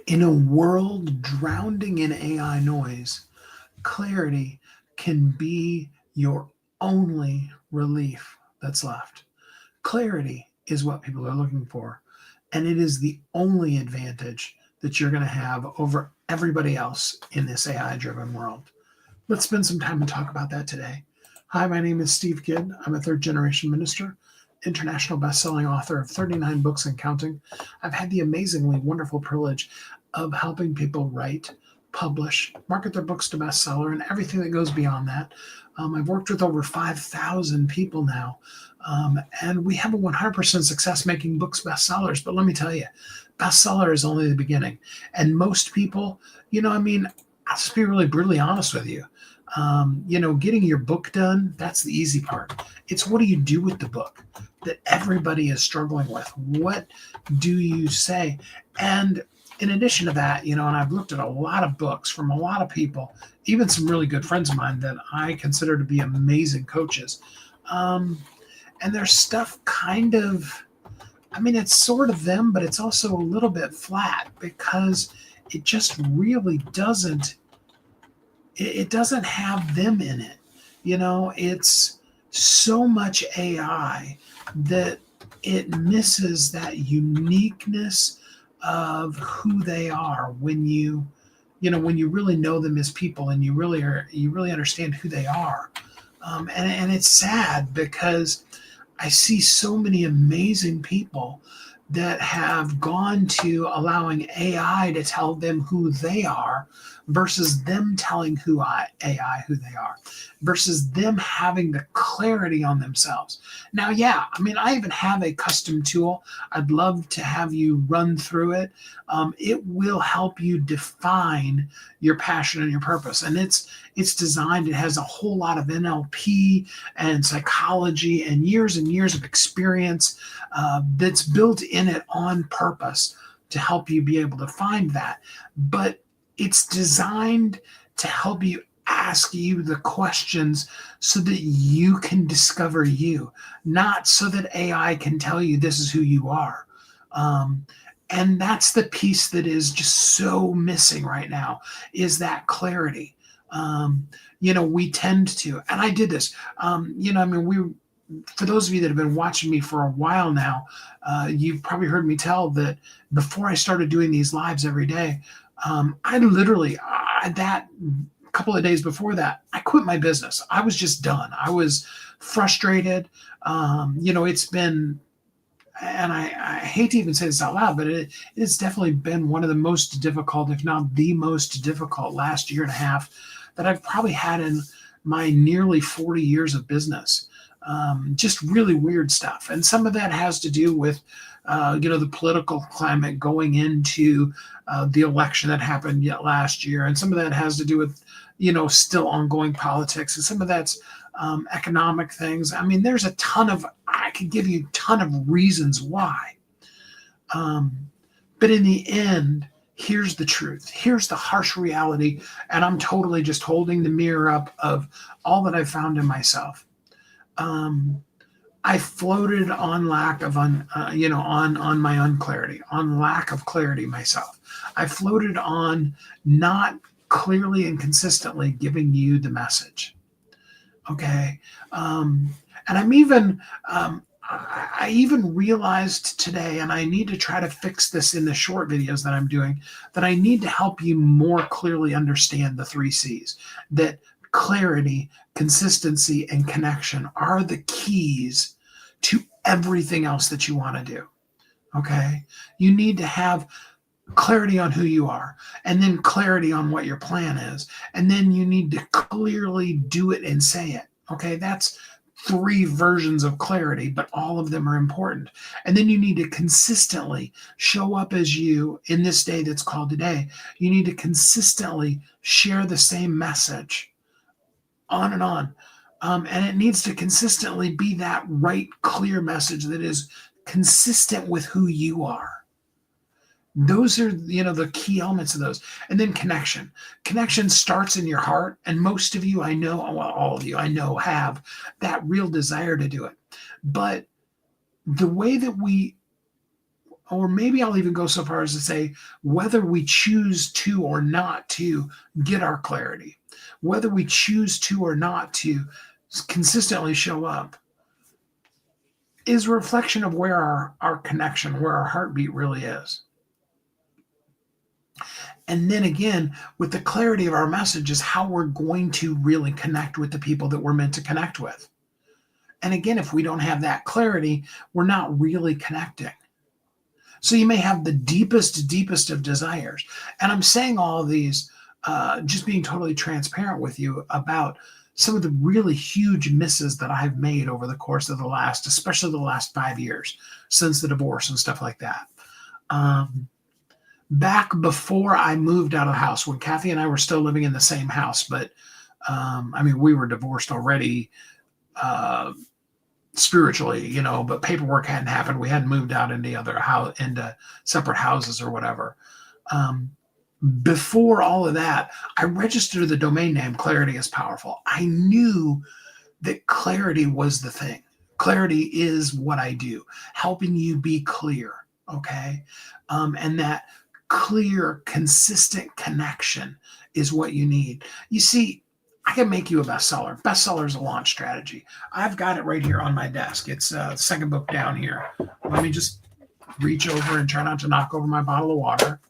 In a world drowning in AI noise, clarity can be your only relief that's left. Clarity is what people are looking for, and it is the only advantage that you're going to have over everybody else in this AI driven world. Let's spend some time and talk about that today. Hi, my name is Steve Kidd. I'm a third generation minister, international best-selling author of 39 books and counting. I've had the amazingly wonderful privilege of helping people write, publish, market their books to bestseller, and everything that goes beyond that. I've worked with over 5,000 people now, and we have a 100% success making books bestsellers. But let me tell you, bestseller is only the beginning. And most people, I'll just be really brutally honest with you. Getting your book done, that's the easy part. It's what do you do with the book that everybody is struggling with? What do you say? And in addition to that, and I've looked at a lot of books from a lot of people, even some really good friends of mine that I consider to be amazing coaches. And their stuff it's sort of them, but it's also a little bit flat because it just really doesn't have them in it. It's so much AI that it misses that uniqueness of who they are when you really know them as people and you really understand who they are. And it's sad because I see so many amazing people that have gone to allowing AI to tell them who they are versus them telling AI who they are, versus them having the clarity on themselves. Now, yeah, I even have a custom tool. I'd love to have you run through it. It will help you define your passion and your purpose. And it's designed, it has a whole lot of NLP and psychology and years of experience that's built in it on purpose to help you be able to find that. But it's designed to help you ask you the questions so that you can discover you, not so that AI can tell you this is who you are. And that's the piece that is just so missing right now, is that clarity. We tend to, and I did this, for those of you that have been watching me for a while now, you've probably heard me tell that before I started doing these lives every day, I literally, that couple of days before that, I quit my business. I was just done. I was frustrated. It's been, and I hate to even say this out loud, but it's definitely been one of the most difficult, if not the most difficult last year and a half that I've probably had in my nearly 40 years of business. Just really weird stuff. And some of that has to do with, the political climate going into the election that happened last year. And some of that has to do with, still ongoing politics. And some of that's economic things. There's I could give you a ton of reasons why. But in the end, here's the truth. Here's the harsh reality. And I'm totally just holding the mirror up of all that I've found in myself. I floated on lack of on my unclarity, on lack of clarity myself. I floated on not clearly and consistently giving you the message. Okay. And I even realized today, and I need to try to fix this in the short videos that I'm doing, that I need to help you more clearly understand the 3 C's, that clarity, consistency, and connection are the keys to everything else that you want to do. Okay. You need to have clarity on who you are, and then clarity on what your plan is. And then you need to clearly do it and say it. Okay. That's 3 versions of clarity, but all of them are important. And then you need to consistently show up as you in this day that's called today. You need to consistently share the same message on and on. And it needs to consistently be that right, clear message that is consistent with who you are. Those are, the key elements of those. And then connection. Connection starts in your heart. And most of you, I know, well, all of you, I know, have that real desire to do it. But the way that we or maybe I'll even go so far as to say whether we choose to or not to get our clarity, whether we choose to or not to consistently show up, is a reflection of where our connection, where our heartbeat really is. And then again, with the clarity of our message is how we're going to really connect with the people that we're meant to connect with. And again, if we don't have that clarity, we're not really connecting. So you may have the deepest of desires. And I'm saying all of these, just being totally transparent with you about some of the really huge misses that I've made over the course of especially the last 5 years since the divorce and stuff like that. Back before I moved out of the house, when Kathy and I were still living in the same house, but we were divorced already spiritually, but paperwork hadn't happened. We hadn't moved out into separate houses or whatever. Before all of that, I registered the domain name Clarity is Powerful. I knew that clarity was the thing. Clarity is what I do, helping you be clear, okay? And that clear, consistent connection is what you need. You see, I can make you a bestseller. Bestseller is a launch strategy. I've got it right here on my desk. It's the second book down here. Let me just reach over and try not to knock over my bottle of water.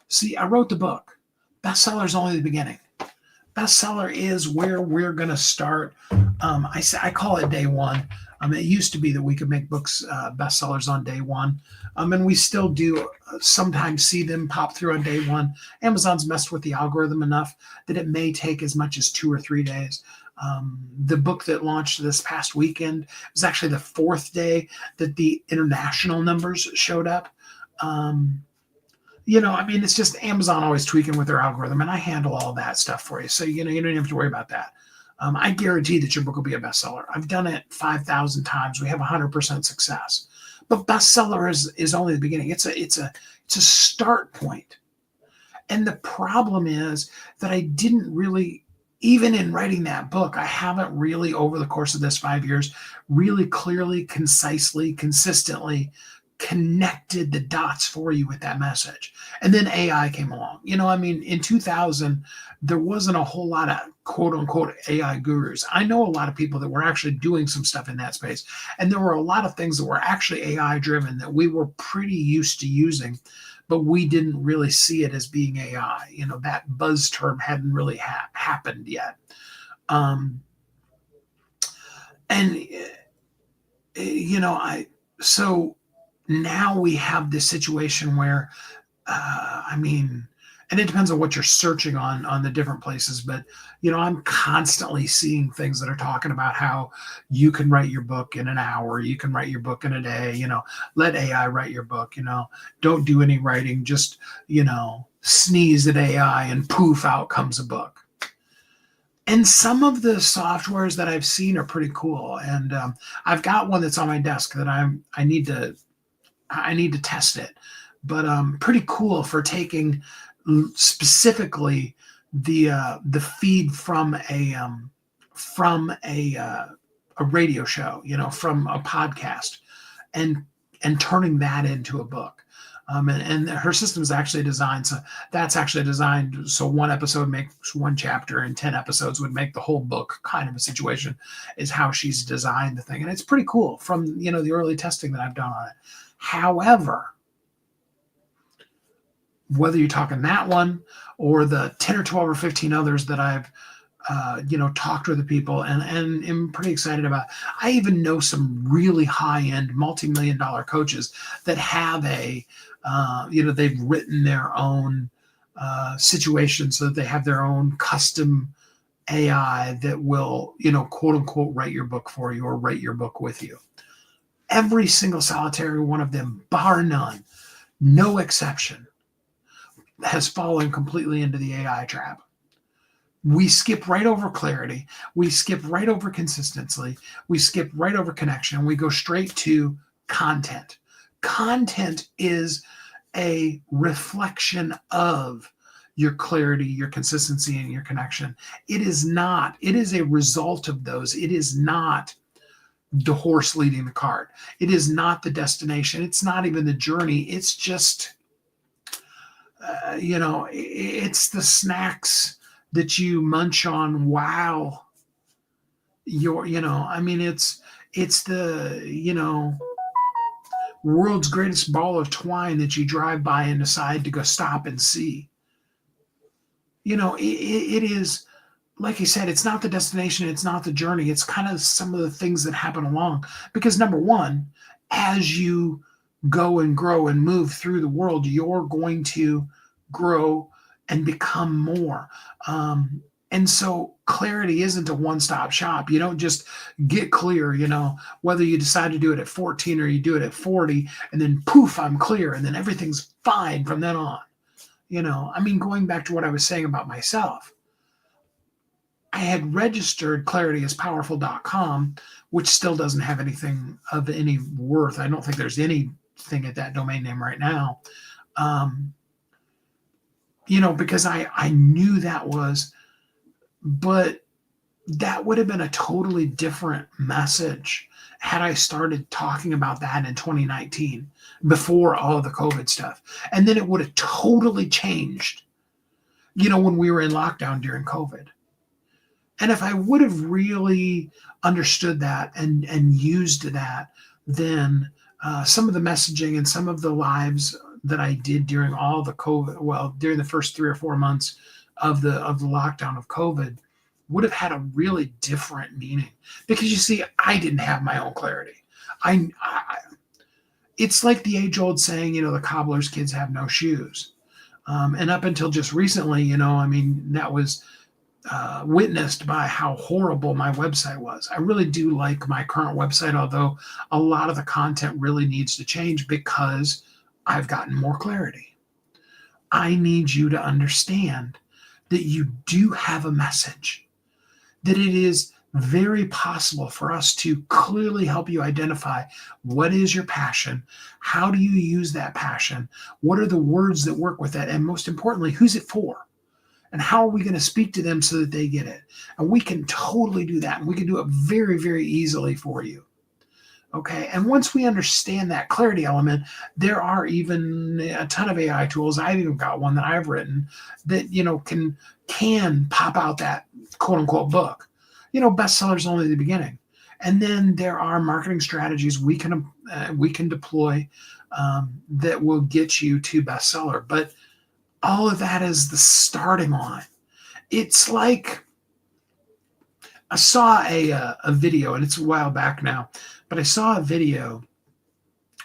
See, I wrote the book. Bestseller is only the beginning. Bestseller is where we're going to start. I call it day one. It used to be that we could make books bestsellers on day one. And we still do sometimes see them pop through on day one. Amazon's messed with the algorithm enough that it may take as much as 2 or 3 days. The book that launched this past weekend was actually the 4th day that the international numbers showed up. It's just Amazon always tweaking with their algorithm, and I handle all that stuff for you. So, you don't have to worry about that. I guarantee that your book will be a bestseller. I've done it 5,000 times. We have 100% success. But bestseller is only the beginning. It's a start point. And the problem is that I didn't really, even in writing that book, I haven't really, over the course of this 5 years, really clearly, concisely, consistently connected the dots for you with that message. And then AI came along. In 2000, there wasn't a whole lot of quote unquote AI gurus. I know a lot of people that were actually doing some stuff in that space. And there were a lot of things that were actually AI driven that we were pretty used to using, but we didn't really see it as being AI. That buzz term hadn't really happened yet. So now we have this situation where, and it depends on what you're searching on the different places, but, I'm constantly seeing things that are talking about how you can write your book in an hour, you can write your book in a day, let AI write your book, don't do any writing, just, sneeze at AI and poof, out comes a book. And some of the softwares that I've seen are pretty cool. And I've got one that's on my desk that I need to test it, but pretty cool for taking specifically the feed from a radio show, from a podcast, and turning that into a book. And her system is actually designed so one episode makes one chapter and 10 episodes would make the whole book, kind of a situation is how she's designed the thing. And it's pretty cool from, the early testing that I've done on it. However, whether you're talking that one or the 10 or 12 or 15 others that I've, talked with the people and am pretty excited about. I even know some really high-end multi-million-dollar coaches that have they've written their own situation so that they have their own custom AI that will, quote unquote, write your book for you or write your book with you. Every single solitary one of them, bar none, no exception, has fallen completely into the AI trap. We skip right over clarity. We skip right over consistency. We skip right over connection. We go straight to content. Content is a reflection of your clarity, your consistency, and your connection. It is not. It is a result of those. It is not the horse leading the cart. It is not the destination. It's not even the journey. It's just, it's the snacks that you munch on while you're, I mean, it's the, world's greatest ball of twine that you drive by and decide to go stop and see. It is, like you said, it's not the destination, it's not the journey. It's kind of some of the things that happen along. Because number one, as you go and grow and move through the world, you're going to grow and become more. And so clarity isn't a one-stop shop. You don't just get clear, whether you decide to do it at 14 or you do it at 40, and then poof, I'm clear, and then everything's fine from then on. Going back to what I was saying about myself, I had registered clarityispowerful.com, which still doesn't have anything of any worth. I don't think there's anything at that domain name right now. Because I knew that was, but that would have been a totally different message had I started talking about that in 2019 before all of the COVID stuff. And then it would have totally changed, when we were in lockdown during COVID. And if I would have really understood that and used that, then some of the messaging and some of the lives that I did during all the COVID, well, during the first 3 or 4 months of the lockdown of COVID, would have had a really different meaning. Because you see, I didn't have my own clarity. It's like the age-old saying, the cobbler's kids have no shoes. And up until just recently, that was witnessed by how horrible my website was. I really do like my current website, although a lot of the content really needs to change because I've gotten more clarity. I need you to understand that you do have a message, that it is very possible for us to clearly help you identify what is your passion, how do you use that passion, what are the words that work with that, and most importantly, who's it for? And how are we going to speak to them so that they get it? And we can totally do that. And we can do it very, very easily for you. Okay. And once we understand that clarity element, there are even a ton of AI tools. I've even got one that I've written that, can pop out that quote unquote book. Bestsellers only the beginning. And then there are marketing strategies we can deploy that will get you to bestseller. But all of that is the starting line. It's like, I saw a video, and it's a while back now, but I saw a video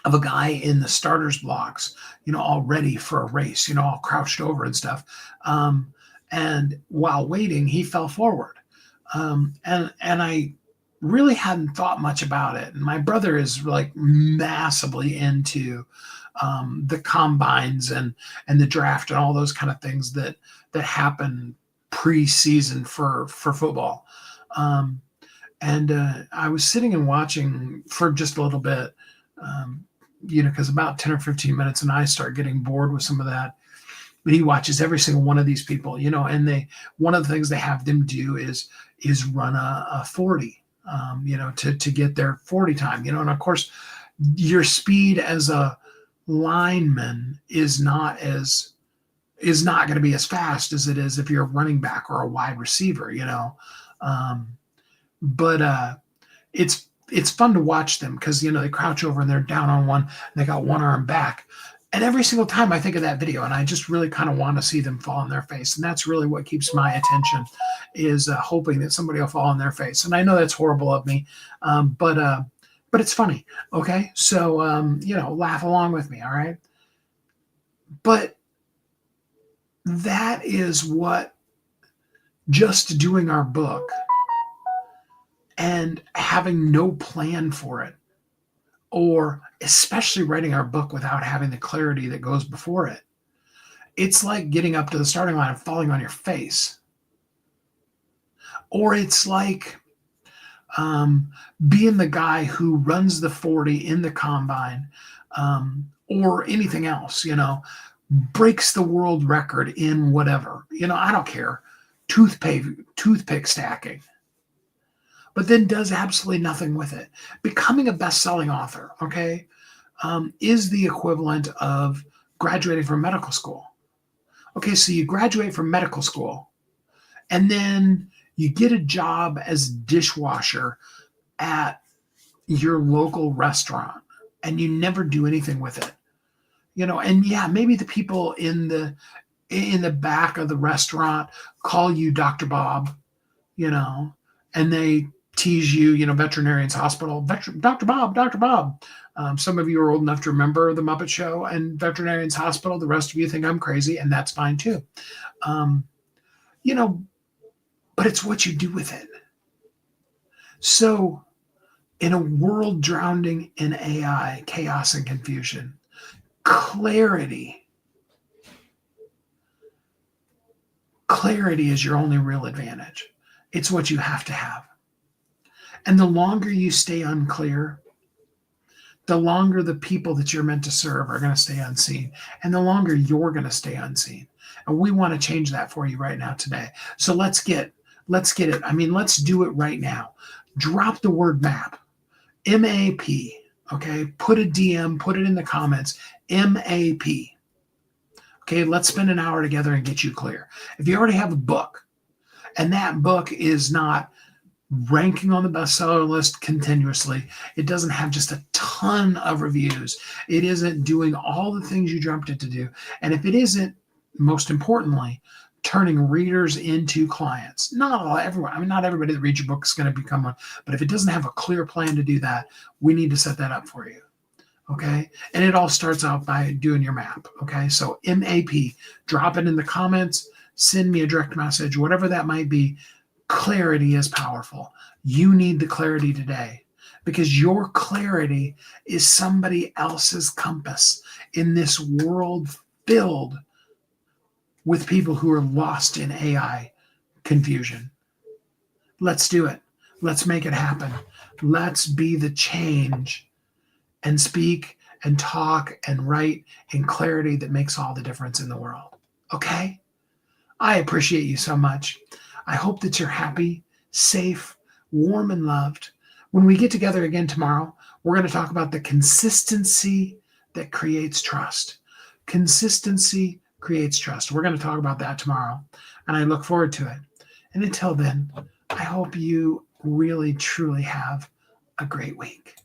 of a guy in the starter's blocks, all ready for a race, all crouched over and stuff. And while waiting, he fell forward. And I really hadn't thought much about it. And my brother is like massively into the combines and the draft and all those kind of things that happen pre-season for football. And I was sitting and watching for just a little bit, because about 10 or 15 minutes, and I start getting bored with some of that. But he watches every single one of these people, and one of the things they have them do is run a 40, to get their 40 time, and of course your speed as a lineman is not going to be as fast as it is if you're a running back or a wide receiver, but it's fun to watch them because they crouch over and they're down on one, and they got one arm back. And every single time I think of that video, and I just really kind of want to see them fall on their face. And that's really what keeps my attention, is hoping that somebody will fall on their face. And I know that's horrible of me, but it's funny. Okay. So, laugh along with me. All right. But that is what just doing our book and having no plan for it, or especially writing our book without having the clarity that goes before it. It's like getting up to the starting line and falling on your face. Or it's like being the guy who runs the 40 in the combine, or anything else, breaks the world record in whatever, I don't care, toothpick stacking. but then does absolutely nothing with it. Becoming a best-selling author, okay, is the equivalent of graduating from medical school. Okay, so you graduate from medical school, and then you get a job as dishwasher at your local restaurant, and you never do anything with it. And yeah, maybe the people in the back of the restaurant call you Dr. Bob, you know, and they tease you, Veterinarian's Hospital, Dr. Bob, Dr. Bob. Some of you are old enough to remember The Muppet Show and Veterinarian's Hospital. The rest of you think I'm crazy, and that's fine too. Um, you know, but it's what you do with it. So, in a world drowning in AI, chaos, and confusion, clarity is your only real advantage. It's what you have to have. And the longer you stay unclear, the longer the people that you're meant to serve are going to stay unseen, and the longer you're going to stay unseen. And we want to change that for you right now today. So let's get it. I mean, let's do it right now. Drop the word map, MAP. Okay, put a DM, put it in the comments, MAP. Okay, let's spend an hour together and get you clear. If you already have a book, and that book is not ranking on the bestseller list continuously, it doesn't have just a ton of reviews, it isn't doing all the things you dreamt it to do, and if it isn't, most importantly, turning readers into clients. Not everybody that reads your book is going to become one, but if it doesn't have a clear plan to do that, we need to set that up for you. Okay. And it all starts out by doing your map. Okay. So MAP, drop it in the comments, send me a direct message, whatever that might be. Clarity is powerful. You need the clarity today, because your clarity is somebody else's compass in this world filled with people who are lost in AI confusion. Let's do it. Let's make it happen. Let's be the change and speak and talk and write in clarity that makes all the difference in the world. Okay? I appreciate you so much. I hope that you're happy, safe, warm, and loved. When we get together again tomorrow, we're going to talk about the consistency that creates trust. Consistency creates trust. We're going to talk about that tomorrow, and I look forward to it. And until then, I hope you really, truly have a great week.